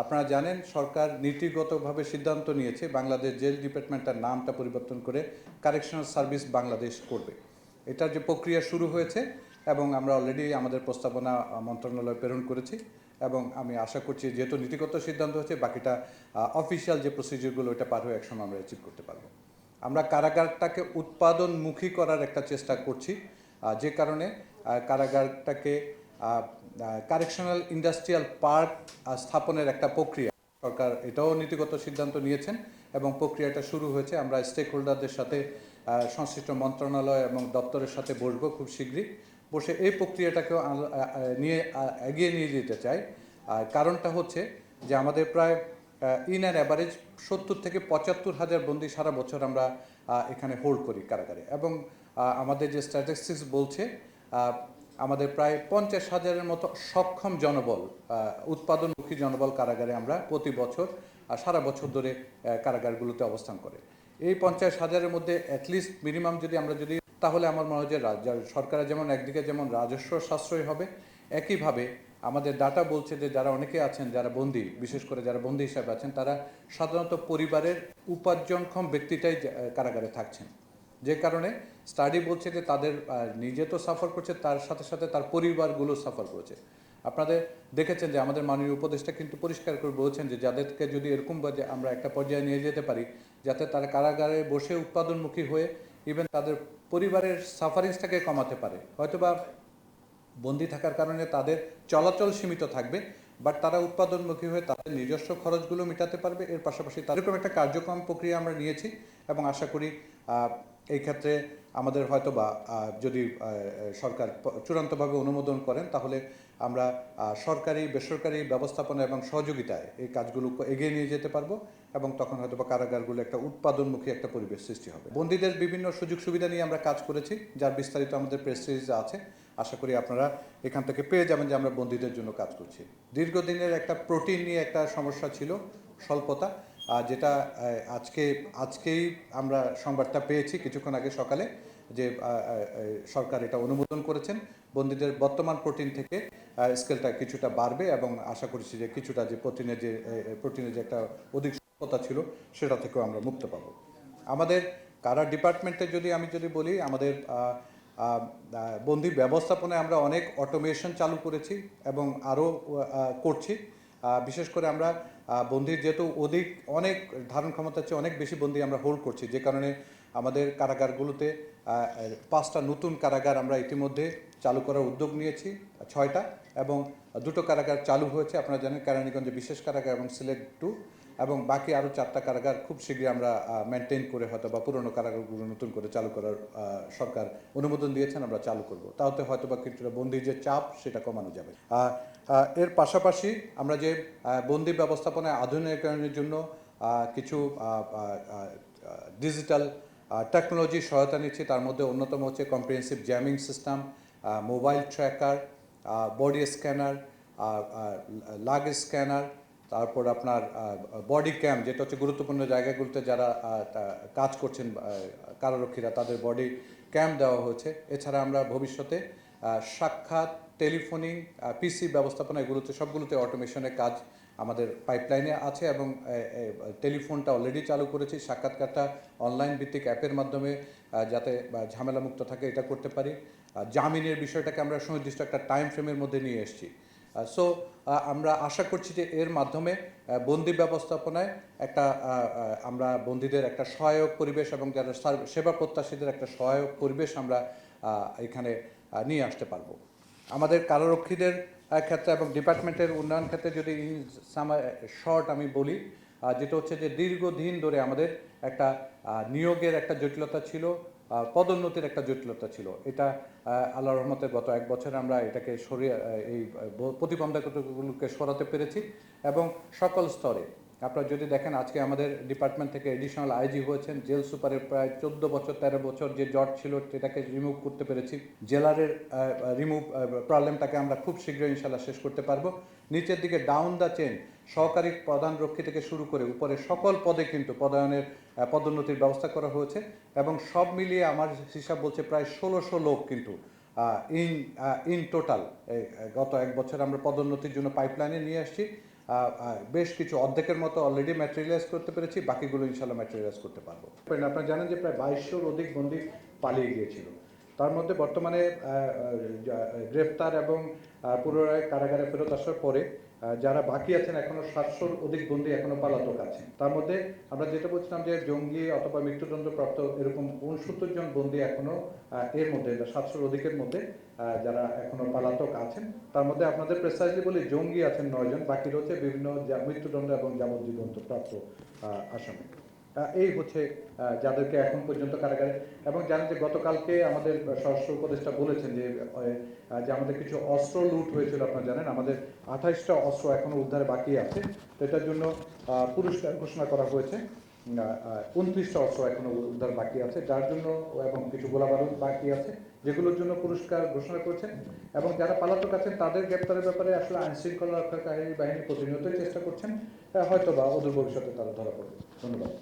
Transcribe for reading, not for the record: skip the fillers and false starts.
আপনারা জানেন সরকার নীতিগতভাবে সিদ্ধান্ত নিয়েছে বাংলাদেশ জেল ডিপার্টমেন্টের নামটা পরিবর্তন করে কারেকশনাল সার্ভিস বাংলাদেশ করবে। এটার যে প্রক্রিয়া শুরু হয়েছে এবং আমরা অলরেডি আমাদের প্রস্তাবনা মন্ত্রণালয়ে প্রেরণ করেছি এবং আমি আশা করছি যেহেতু নীতিগত সিদ্ধান্ত হচ্ছে বাকিটা অফিসিয়াল যে প্রসিডিউরগুলো এটা পার হয়ে একসময় আমরা অ্যাচিভ করতে পারবো। আমরা কারাগারটাকে উৎপাদনমুখী করার একটা চেষ্টা করছি, যে কারণে কারাগারটাকে কারেকশনাল ইন্ডাস্ট্রিয়াল পার্ক স্থাপনের একটা প্রক্রিয়া সরকার এটাও নীতিগত সিদ্ধান্ত নিয়েছেন এবং প্রক্রিয়াটা শুরু হয়েছে। আমরা স্টেক হোল্ডারদের সাথে সংশ্লিষ্ট মন্ত্রণালয় এবং দপ্তরের সাথে বসবো খুব শীঘ্রই, বসে এই প্রক্রিয়াটাকেও নিয়ে এগিয়ে নিয়ে যেতে চাই। কারণটা হচ্ছে যে আমাদের প্রায় ইন অ্যান অ্যাভারেজ 70 থেকে 75 হাজার বন্দি সারা বছর আমরা এখানে হোল্ড করি কারাগারে, এবং আমাদের যে স্ট্যাটিস্টিক্স বলছে আমাদের প্রায় 50,000-এর মতো সক্ষম জনবল, উৎপাদনমুখী জনবল কারাগারে আমরা প্রতি বছর সারা বছর ধরে কারাগারগুলোতে অবস্থান করে। এই 50,000-এর মধ্যে অ্যাটলিস্ট মিনিমাম যদি আমরা তাহলে আমার মনে হয় যে সরকারের যেমন একদিকে যেমন রাজস্ব সাশ্রয় হবে, একইভাবে আমাদের ডাটা বলছে যে যারা অনেকে আছেন যারা বন্দী, বিশেষ করে যারা বন্দী হিসাবে আছেন, তারা সাধারণত পরিবারের উপার্জনক্ষম ব্যক্তিটাই কারাগারে থাকছেন, যে কারণে স্টাডি বলছে যে তাদের নিজে তো সাফার করছে, তার সাথে সাথে তার পরিবারগুলো সাফার করেছে। আপনাদের দেখেছেন যে আমাদের মাননীয় উপদেষ্টা কিন্তু পরিষ্কার করে বলছেন যে যাদেরকে যদি এরকম আমরা একটা পর্যায়ে নিয়ে যেতে পারি যাতে তারা কারাগারে বসে উৎপাদনমুখী হয়ে ইভেন তাদের পরিবারের সাফারিংসটাকে কমাতে পারে। হয়তোবা বন্দি থাকার কারণে তাদের চলাচল সীমিত থাকবে, বাট তারা উৎপাদনমুখী হয়ে তাদের নিজস্ব খরচগুলো মেটাতে পারবে। এর পাশাপাশি তাদেরকম একটা কার্যক্রম প্রক্রিয়া আমরা নিয়েছি এবং আশা করি এই ক্ষেত্রে আমাদের হয়তো বা যদি সরকার চূড়ান্তভাবে অনুমোদন করেন তাহলে আমরা সরকারি বেসরকারি ব্যবস্থাপনা এবং সহযোগিতায় এই কাজগুলো এগিয়ে নিয়ে যেতে পারবো এবং তখন হয়তো বা কারাগারগুলো একটা উৎপাদনমুখী একটা পরিবেশ সৃষ্টি হবে। বন্দীদের বিভিন্ন সুযোগ সুবিধা নিয়ে আমরা কাজ করেছি, যার বিস্তারিত আমাদের প্রেস রিলিজে আছে। আশা করি আপনারা এখান থেকে পেয়ে যাবেন যে আমরা বন্দীদের জন্য কাজ করছি। দীর্ঘদিনের একটা প্রোটিন নিয়ে একটা সমস্যা ছিল, স্বল্পতা, যেটা আজকেই আমরা সংবাদটা পেয়েছি কিছুক্ষণ আগে সকালে যে সরকার এটা অনুমোদন করেছেন। বন্দীদের বর্তমান প্রোটিন থেকে স্কেলটা কিছুটা বাড়বে এবং আশা করছি যে কিছুটা যে প্রোটিনের যে একটা অধিক স্বল্পতা ছিল সেটা থেকেও আমরা মুক্ত পাব। আমাদের কারা ডিপার্টমেন্টে আমি যদি বলি, আমাদের বন্দি ব্যবস্থাপনায় আমরা অনেক অটোমেশন চালু করেছি এবং আরও করছি। বিশেষ করে আমরা বন্দির যেহেতু অনেক ধারণ ক্ষমতার চেয়ে অনেক বেশি বন্দি আমরা হোল্ড করছি, যে কারণে আমাদের কারাগারগুলোতে 5টা নতুন কারাগার আমরা ইতিমধ্যে চালু করার উদ্যোগ নিয়েছি, 6টা, এবং 2টো কারাগার চালু হয়েছে। আপনারা জানেন কেরানীগঞ্জে বিশেষ কারাগার এবং সিলেট 2, এবং বাকি আরও 4টা কারাগার খুব শীঘ্রই আমরা মেনটেন করে হয়তো বা পুরনো কারাগারগুলো নতুন করে চালু করার সরকার অনুমোদন দিয়েছেন, আমরা চালু করব। তাতে হয়তো বা কিছুটা বন্দির যে চাপ সেটা কমানো যাবে। এর পাশাপাশি আমরা যে বন্দি ব্যবস্থাপনায় আধুনিকায়নের জন্য কিছু ডিজিটাল টেকনোলজি সহায়তা নিচ্ছি, তার মধ্যে অন্যতম হচ্ছে comprehensive jamming system, mobile tracker, body scanner, লাগ স্ক্যানার, তারপর আপনার বডি ক্যাম, যেটা হচ্ছে গুরুত্বপূর্ণ জায়গাগুলোতে যারা কাজ করছেন কারারক্ষীরা তাদের বডি ক্যাম দেওয়া হয়েছে। এছাড়া আমরা ভবিষ্যতে সাক্ষাৎ, টেলিফোনিং, পিসি ব্যবস্থাপনা এগুলোতে সবগুলোতে অটোমেশনের কাজ আমাদের পাইপলাইনে আছে এবং টেলিফোনটা অলরেডি চালু করেছি। সাক্ষাৎকারটা অনলাইন ভিত্তিক অ্যাপের মাধ্যমে যাতে ঝামেলামুক্ত থাকে এটা করতে পারি। জামিনের বিষয়টাকে আমরা সুনির্দিষ্ট একটা টাইম ফ্রেমের মধ্যে নিয়ে এসেছি। সো আমরা আশা করছি যে এর মাধ্যমে বন্দি ব্যবস্থাপনায় একটা আমরা বন্দীদের একটা সহায়ক পরিবেশ এবং যারা সেবা প্রত্যাশীদের একটা সহায়ক পরিবেশ আমরা এখানে নিয়ে আসতে পারবো। আমাদের কারারক্ষীদের ক্ষেত্রে এবং ডিপার্টমেন্টের উন্নয়ন ক্ষেত্রে যদি শর্ট আমি বলি, যেটা হচ্ছে যে দীর্ঘদিন ধরে আমাদের একটা নিয়োগের একটা জটিলতা ছিল, পদোন্নতির একটা জটিলতা ছিল। এটা আল্লাহর রহমতে গত 1 বছরে আমরা এটাকে সরিয়ে এই প্রতিবন্ধকতাগুলোকে সরাতে পেরেছি এবং সকল স্তরে। আপনারা যদি দেখেন আজকে আমাদের ডিপার্টমেন্ট থেকে এডিশনাল আইজি হয়েছেন, জেল সুপারের প্রায় 14 বছর 13 বছর যে জট ছিল সেটাকে রিমুভ করতে পেরেছি। জেলারের প্রবলেমটাকে আমরা খুব শীঘ্রই ইনশাল্লাহ শেষ করতে পারবো। নিচের দিকে ডাউন দ্য চেন সহকারী প্রধান রক্ষী থেকে শুরু করে উপরে সকল পদে কিন্তু পদোন্নতির ব্যবস্থা করা হয়েছে এবং সব মিলিয়ে আমার হিসাব বলছে প্রায় 1600 লোক কিন্তু ইন টোটাল গত 1 বছর আমরা পদোন্নতির জন্য পাইপলাইনে নিয়ে আসছি। বেশ কিছু অর্ধেকের মতো অলরেডি ম্যাটেরিয়ালাইজ করতে পেরেছি, বাকিগুলো ইনশাল্লাহ ম্যাটেরিয়ালাইজ করতে পারবো। আপনারা জানেন যে প্রায় 2200-র অধিক বন্দী পালিয়ে গিয়েছিল। তার মধ্যে বর্তমানে গ্রেফতার এবং পুনরায় কারাগারে ফেরত আসার পরে যারা বাকি আছেন এখনো 700-র অধিক বন্দী এখনো পলাতক আছেন। তার মধ্যে আমরা যেটা বলছিলাম যে জঙ্গি অথবা মৃত্যুদণ্ডপ্রাপ্ত এরকম 69 জন বন্দী এখনো এর মধ্যে 700-র অধিকের মধ্যে যারা এখনো পলাতক আছেন। তার মধ্যে আপনাদের প্রেসাইজলি বলি জঙ্গি আছেন 9 জন, বাকি রয়েছে বিভিন্ন মৃত্যুদণ্ড এবং যাবজ্জীবন প্রাপ্ত আসামি। এই হচ্ছে যাদেরকে এখন পর্যন্ত কারাগারে, এবং জানেন যে গতকালকে আমাদের স্বরাষ্ট্র উপদেষ্টা বলেছেন যে আমাদের কিছু অস্ত্র লুট হয়েছিল। আপনারা জানেন আমাদের 28টা অস্ত্র এখনো উদ্ধারে বাকি আছে, তো এটার জন্য পুরস্কার ঘোষণা করা হয়েছে। 29টা অস্ত্র এখনো উদ্ধার বাকি আছে, যার জন্য এবং কিছু গোলাবারুদ বাকি আছে যেগুলোর জন্য পুরস্কার ঘোষণা করেছেন। এবং যারা পলাতক আছেন তাদের গ্রেপ্তারের ব্যাপারে আসলে আইন শৃঙ্খলা রক্ষাকারী বাহিনী প্রতিনিয়তই চেষ্টা করছেন, হয়তো বা অদূর ভবিষ্যতে তারা ধরা পড়বে। ধন্যবাদ।